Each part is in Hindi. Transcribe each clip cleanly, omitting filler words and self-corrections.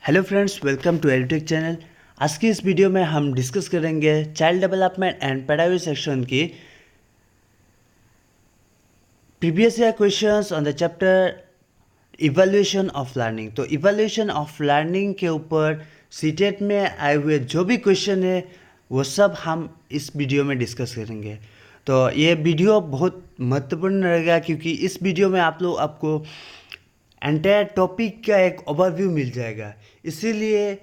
Hello friends, welcome to Edutech channel. आज की इस वीडियो में हम डिस्कस करेंगे child development and pedagogy section की previous year questions on the chapter evaluation of learning. तो इवैल्यूएशन ऑफ लर्निंग के ऊपर सीटेट में आए हुए जो भी क्वेश्चन है वो सब हम इस वीडियो में डिस्कस करेंगे। तो ये वीडियो बहुत महत्वपूर्ण रहेगा क्योंकि इस वीडियो में आपको एंटायर टॉपिक का एक ओवरव्यू मिल जाएगा। इसीलिए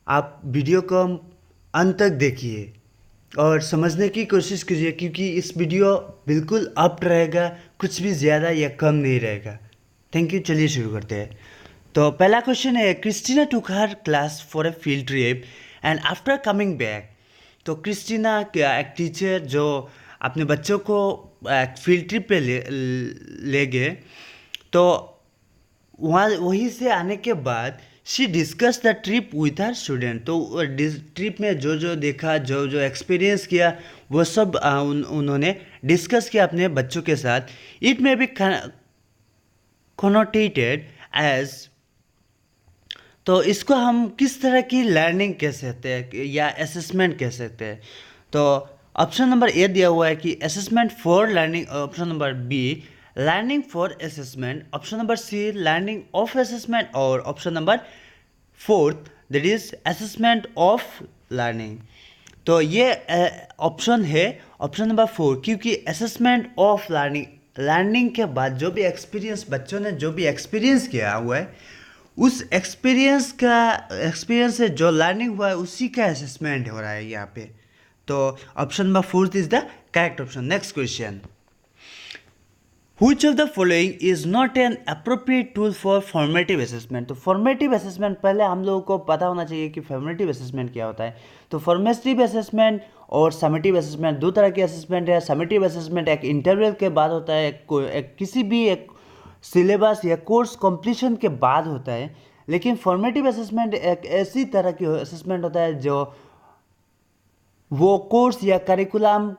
आप वीडियो को अंत तक देखिए और समझने की कोशिश कीजिए क्योंकि इस वीडियो बिल्कुल अप रहेगा, कुछ भी ज़्यादा या कम नहीं रहेगा। Thank you. चलिए शुरू करते हैं। तो पहला क्वेश्चन है, Christina took her class for a field trip and after coming back. तो क्रिस्टीना एक टीचर जो अपने बच्चों को फील्ड ट्रिप पे ले गए, तो वहाँ वहीं से आने के बाद she discuss the trip with her student. तो ट्रिप में जो जो देखा, जो जो एक्सपीरियंस किया, वो सब उन्होंने डिस्कस किया अपने बच्चों के साथ। It may be connotated as, तो इसको हम किस तरह की लर्निंग कह सकते हैं या असेसमेंट कह सकते हैं। तो ऑप्शन नंबर ए दिया हुआ है कि assessment for learning, option number B learning for assessment, option number C learning of assessment, और option number fourth that is assessment of learning. तो ये ऑप्शन है ऑप्शन नंबर 4, क्योंकि असेसमेंट ऑफ लर्निंग, लर्निंग के बाद जो भी एक्सपीरियंस बच्चों ने जो भी एक्सपीरियंस किया हुआ है, उस एक्सपीरियंस से जो लर्निंग हुआ है उसी का असेसमेंट हो रहा है यहाँ पे। तो option number 4 is the correct option. Next question, Which of the following is not an appropriate tool for formative assessment? तो formative assessment पहले हम लोगों को पता होना चाहिए कि formative assessment क्या होता है। तो formative assessment और summative assessment दो तरह की assessment है। summative assessment एक इंटरवल के बाद होता है, किसी भी एक सिलेबस या कोर्स कंप्लीशन के बाद होता है। लेकिन फॉर्मेटिव असेसमेंट एक ऐसी तरह की असेसमेंट होता है जो वो कोर्स या करिकुलम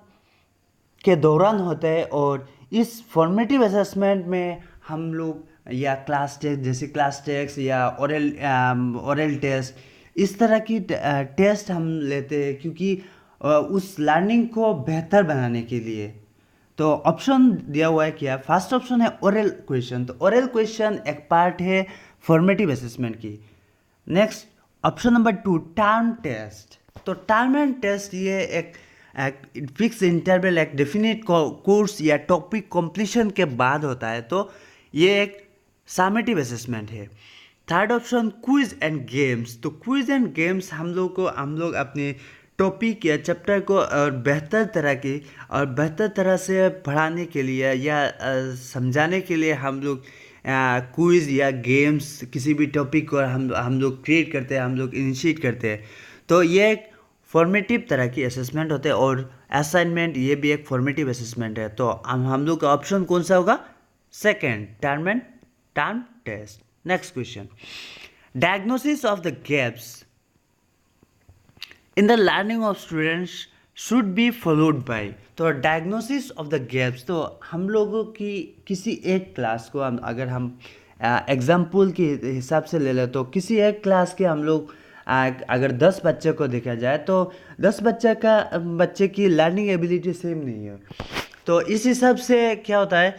के दौरान होता है। और इस फॉर्मेटिव असेसमेंट में हम लोग या क्लास टेस्ट, जैसे क्लास टेस्ट या ओरल टेस्ट, इस तरह की टेस्ट हम लेते हैं क्योंकि उस लर्निंग को बेहतर बनाने के लिए। तो ऑप्शन दिया हुआ है क्या, फर्स्ट ऑप्शन है ओरल क्वेश्चन। तो ओरल क्वेश्चन एक पार्ट है फॉर्मेटिव असेसमेंट की। Next option number 2 term test. तो टर्म एंड टेस्ट ये एक फिक्स इंटरवल, एक डेफिनेट कोर्स या टॉपिक कंप्लीशन के बाद होता है। तो ये एक समेटिव असेसमेंट है। Third option quiz and games. तो क्विज एंड गेम्स हम लोग अपने टॉपिक या चैप्टर को और बेहतर तरह से पढ़ाने के लिए या समझाने के लिए हम लोग क्विज या गेम्स, किसी भी टॉपिक को हम लोग क्रिएट करते हैं, हम लोग इनिशिएट करते हैं। तो ये एक फॉर्मेटिव तरह की असेसमेंट होते हैं। और असाइनमेंट ये भी एक फॉर्मेटिव असेसमेंट है। तो हम लोग का ऑप्शन कौन सा होगा, second, term test. Next question, diagnosis of the gaps in the learning of students should be followed by. तो डायग्नोसिस ऑफ द गैप्स, तो हम लोगों की किसी एक क्लास को अगर हम एग्जाम्पल के हिसाब से ले लें, तो किसी एक क्लास के हम लोग अगर 10 बच्चे को देखा जाए तो 10 बच्चे की लर्निंग एबिलिटी सेम नहीं है। तो इस हिसाब से क्या होता है,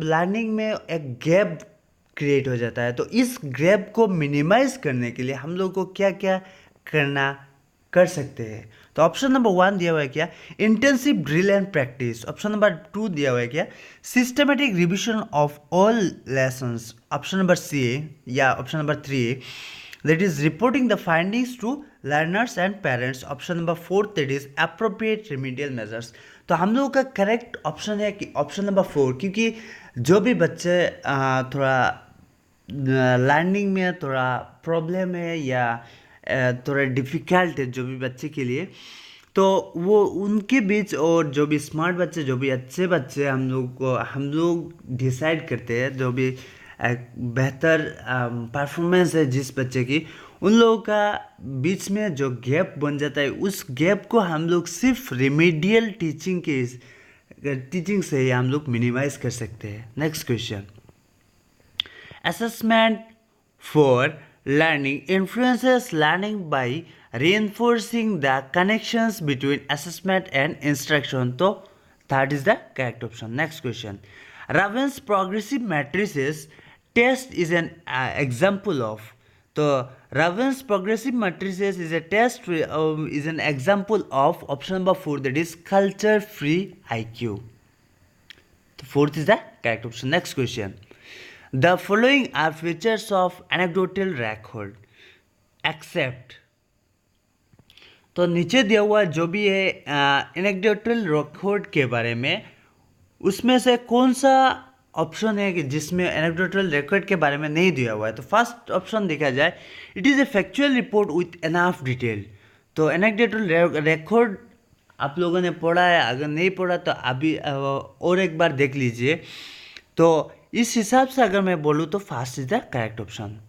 लर्निंग में एक गैप क्रिएट हो जाता है। तो इस गैप को मिनिमाइज करने के लिए हम लोग को क्या क्या कर सकते हैं। तो ऑप्शन नंबर 1 दिया हुआ है क्या, intensive drill and practice. Option number 2 दिया हुआ है क्या, systematic revision of all lessons. Option number C या option number 3 that is reporting the findings to learners and parents. Option number 4 that is appropriate remedial measures. तो हम लोगों का करेक्ट ऑप्शन है कि ऑप्शन नंबर 4, क्योंकि जो भी बच्चे थोड़ा लर्निंग में थोड़ा प्रॉब्लम है या थोड़ा डिफ़िकल्ट है जो भी बच्चे के लिए, तो वो उनके बीच और जो भी स्मार्ट बच्चे, जो भी अच्छे बच्चे हम लोग डिसाइड करते हैं, जो भी बेहतर परफॉर्मेंस है जिस बच्चे की, उन लोगों का बीच में जो गैप बन जाता है, उस गैप को हम लोग सिर्फ रेमेडियल टीचिंग से ही हम लोग मिनिमाइज कर सकते हैं। Next question, assessment for learning influences learning by reinforcing the connections between assessment and instruction. So that is the correct option. Next question. Raven's progressive matrices test is an example of. So Raven's progressive matrices is a test is an example of option number 4, that is culture free IQ. The fourth is the correct option. Next question. The following are features of anecdotal record except. तो नीचे दिया हुआ जो भी है एनेक्डोटल रिकॉर्ड के बारे में, उसमें से कौन सा ऑप्शन है कि जिसमें एनेक्डोटल रिकॉर्ड के बारे में नहीं दिया हुआ है? तो फर्स्ट ऑप्शन देखा जाए, it is a factual report with enough detail. तो एनेक्डोटल रिकॉर्ड आप लोगों ने पढ़ा है, अगर नहीं पढ़ा तो अभी और एक बार देख लीजिए. तो इस हिसाब से अगर मैं बोलूँ तो first is the correct option.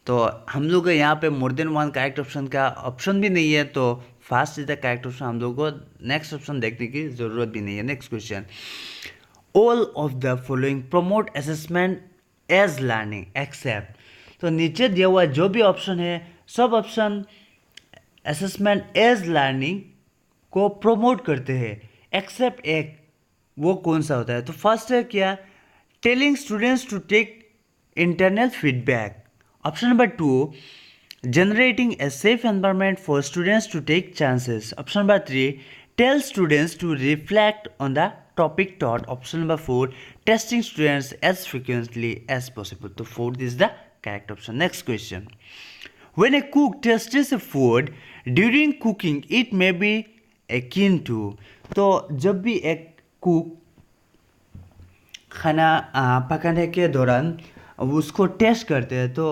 तो हम लोग यहाँ पे more than one correct option का ऑप्शन भी नहीं है, तो first is the correct option. हम लोग को नेक्स्ट ऑप्शन देखने की ज़रूरत भी नहीं है. Next question. All of the following promote assessment as learning except. तो नीचे दिया हुआ जो भी ऑप्शन है, सब ऑप्शन असेसमेंट एज लर्निंग को प्रमोट करते हैं एक्सेप्ट एक. वो कौन सा होता है? तो फर्स्ट है क्या? Telling students to take internal feedback. Option number 2, generating a safe environment for students to take chances. Option number 3, tell students to reflect on the topic taught. Option number 4, testing students as frequently as possible. So fourth is the correct option. Next question. When a cook tests a food during cooking, it may be akin to. तो जब भी एक कुक खाना पकाने के दौरान उसको टेस्ट करते हैं, तो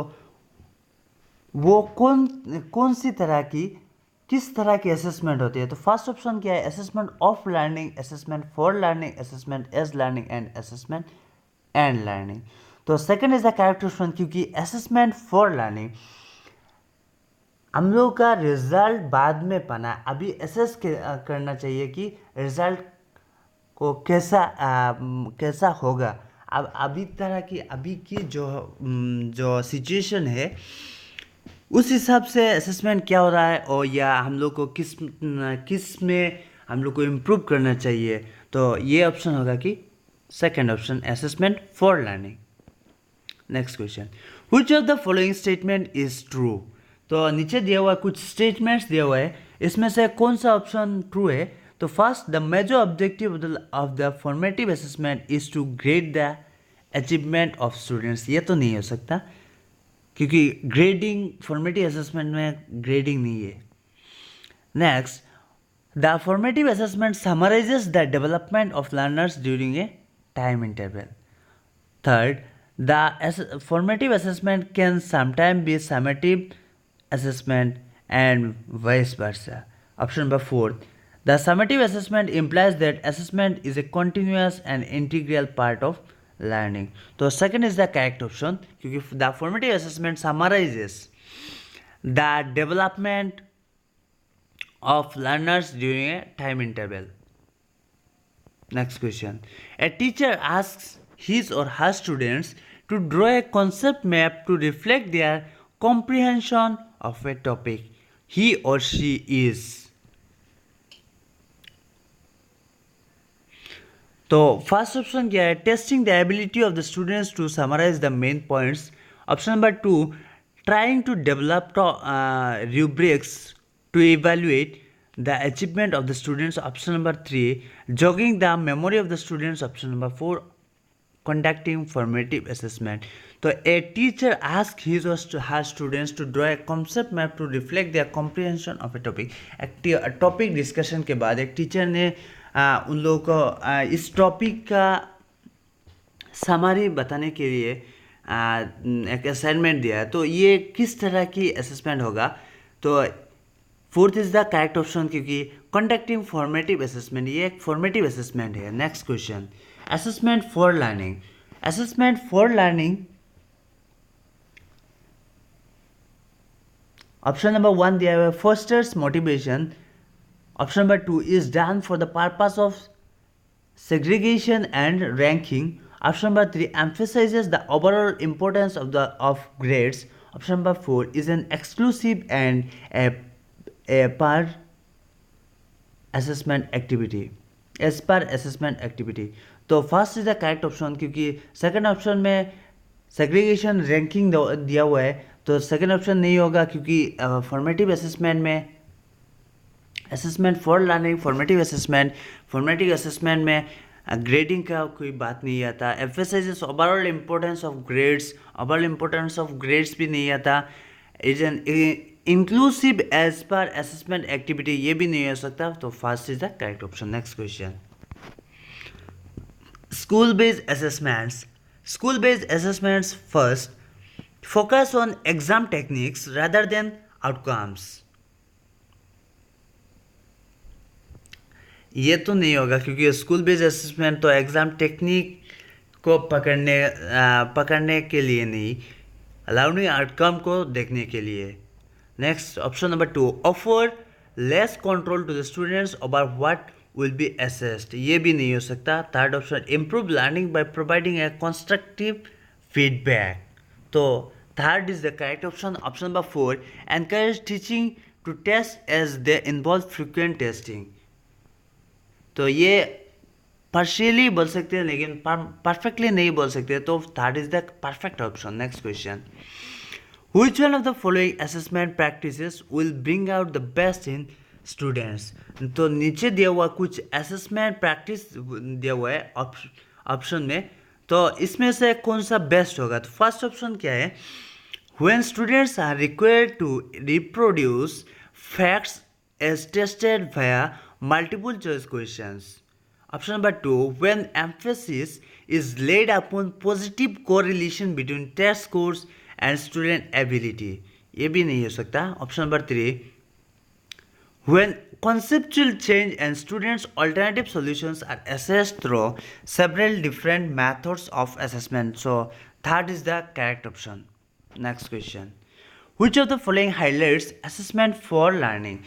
वो कौन सी तरह की, किस तरह की असेसमेंट होती है? तो फर्स्ट ऑप्शन क्या है? Assessment of learning, assessment for learning, assessment as learning and assessment and learning. तो second is the correct option, क्योंकि असेसमेंट फॉर लर्निंग हम लोग का रिजल्ट बाद में पाना, अभी असेस करना चाहिए कि रिजल्ट को कैसा होगा. अब अभी की जो सिचुएशन है उस हिसाब से असेसमेंट क्या हो रहा है, और या हम लोग को किस में हम लोग को इम्प्रूव करना चाहिए. तो ये ऑप्शन होगा कि second option, assessment for learning. Next question. Which of the following statement is true. तो नीचे दिया हुआ कुछ स्टेटमेंट्स दिया हुआ है, इसमें से कौन सा ऑप्शन ट्रू है? तो first, the major objective of the formative assessment is to grade the achievement of students. ये तो नहीं हो सकता, क्योंकि ग्रेडिंग फॉर्मेटिव असेसमेंट में ग्रेडिंग नहीं है. Next, the formative assessment summarises the development of learners during a time interval. Third, the formative assessment can sometime be summative assessment and vice versa. Option number 4, the summative assessment implies that assessment is a continuous and integral part of learning. So second is the correct option, क्योंकि the formative assessment summarizes the development of learners during a time interval. Next question. A teacher asks his or her students to draw a concept map to reflect their comprehension of a topic he or she is. तो फर्स्ट ऑप्शन क्या है? Testing the ability of the students to summarise the main points. Option number 2, trying to develop rubrics to evaluate the achievement of the students. Option number 3, jogging the memory of the students. Option number 4, conducting formative assessment. तो a teacher asks his or her students to draw a concept map to reflect their comprehension of a topic. एक टॉपिक डिस्कशन के बाद एक टीचर ने उन लोगों को इस टॉपिक का समरी बताने के लिए एक असाइनमेंट दिया है. तो ये किस तरह की असेसमेंट होगा? तो fourth is the correct option, क्योंकि कंडक्टिंग फॉर्मेटिव असेसमेंट ये एक फॉर्मेटिव असेसमेंट है. Next question. Assessment for learning. Assessment for learning, option number 1 they have fosters motivation. Option number 2 is done for the purpose of segregation and ranking. Option number 3 emphasizes the overall importance of grades. Option number 4 is an exclusive and a per assessment activity, as per assessment activity. तो first is the correct option, क्योंकि सेकंड ऑप्शन में सेग्रीगेशन रैंकिंग दिया हुआ है, तो सेकंड ऑप्शन नहीं होगा, क्योंकि फॉर्मेटिव असेसमेंट में assessment for learning, formative assessment में ग्रेडिंग का कोई बात नहीं आता, emphasises overall importance of grades, overall importance of grades भी नहीं आता, is an inclusive as per assessment activity ये भी नहीं हो सकता। तो first is the correct option. Next question, school based assessments first focus on exam techniques rather than outcomes. ये तो नहीं होगा, क्योंकि स्कूल बेस्ड असेसमेंट तो एग्जाम टेक्निक को पकड़ने के लिए नहीं, अलाउडिंग आउटकम को देखने के लिए। Next option number 2 offer less control to the students over what will be assessed, ये भी नहीं हो सकता। Third option improve learning by providing a constructive feedback, तो third is the correct option. Option number 4 encourage teaching to test as they involve frequent testing, तो ये पार्शियली बोल सकते हैं लेकिन परफेक्टली नहीं बोल सकते, तो third is the perfect option. Next question, which one of the following assessment practices will bring out the best in students? तो नीचे दिया हुआ कुछ असेसमेंट प्रैक्टिस दिया हुआ है ऑप्शन में, तो इसमें से कौन सा बेस्ट होगा? तो फर्स्ट ऑप्शन क्या है, when students are required to reproduce facts as tested via multiple choice questions. Option number 2, when emphasis is laid upon positive correlation between test scores and student ability, ये भी नहीं हो सकता। Option number 3, when conceptual change and students alternative solutions are assessed through several different methods of assessment, so third is the correct option. Next question, which of the following highlights assessment for learning?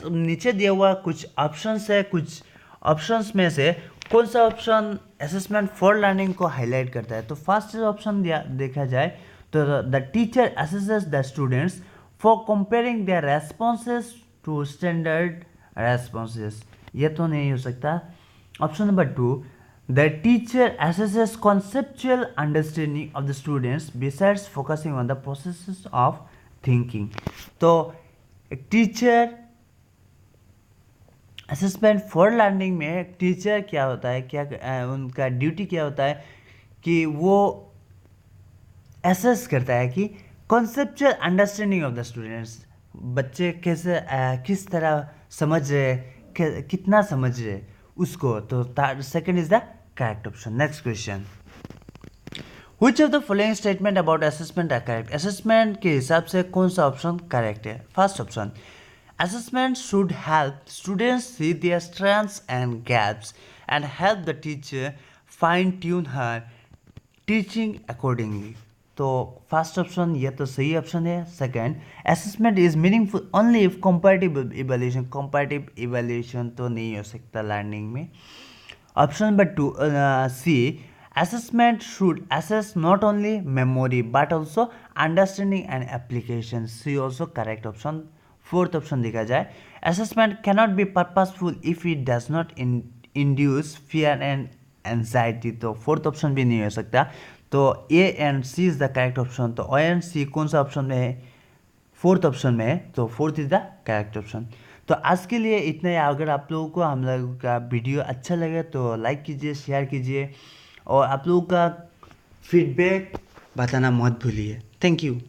नीचे दिया हुआ कुछ ऑप्शंस है, कुछ ऑप्शंस में से कौन सा ऑप्शन असेसमेंट फॉर लर्निंग को हाईलाइट करता है? तो फर्स्ट ऑप्शन देखा जाए तो the teacher assesses the students for comparing their responses to standard responses, ये तो नहीं हो सकता। Option number 2, the teacher assesses conceptual understanding of the students besides focusing on the processes of thinking, तो एक टीचर असेसमेंट फॉर लर्निंग में टीचर क्या होता है, क्या उनका ड्यूटी क्या होता है कि वो असेस करता है कि conceptual understanding of the students, बच्चे कैसे किस तरह समझ रहे, कितना समझ रहे उसको, तो second is the correct option. Next question, which of the following statement about assessment are correct? Assessment के हिसाब से कौन सा ऑप्शन करेक्ट है? First option, assessment should help students see their strengths and gaps and help the teacher fine tune her teaching accordingly, तो फर्स्ट ऑप्शन ये तो सही ऑप्शन है। Second, assessment is meaningful only if comparative evaluation तो नहीं हो सकता लर्निंग में। Option number 2 C, assessment should assess not only memory but also understanding and application, C also correct option। Fourth option देखा जाए, assessment cannot be purposeful if it does not induce fear and anxiety, तो फोर्थ ऑप्शन भी नहीं हो सकता। तो A and C is the correct option. तो ए एंड सी कौन सा ऑप्शन में है? फोर्थ ऑप्शन में है, तो fourth is the correct option. तो आज के लिए इतना ही। अगर आप लोगों को हम लोगों का वीडियो अच्छा लगे तो लाइक कीजिए, शेयर कीजिए और आप लोगों का फीडबैक बताना मत भूलिए। Thank you.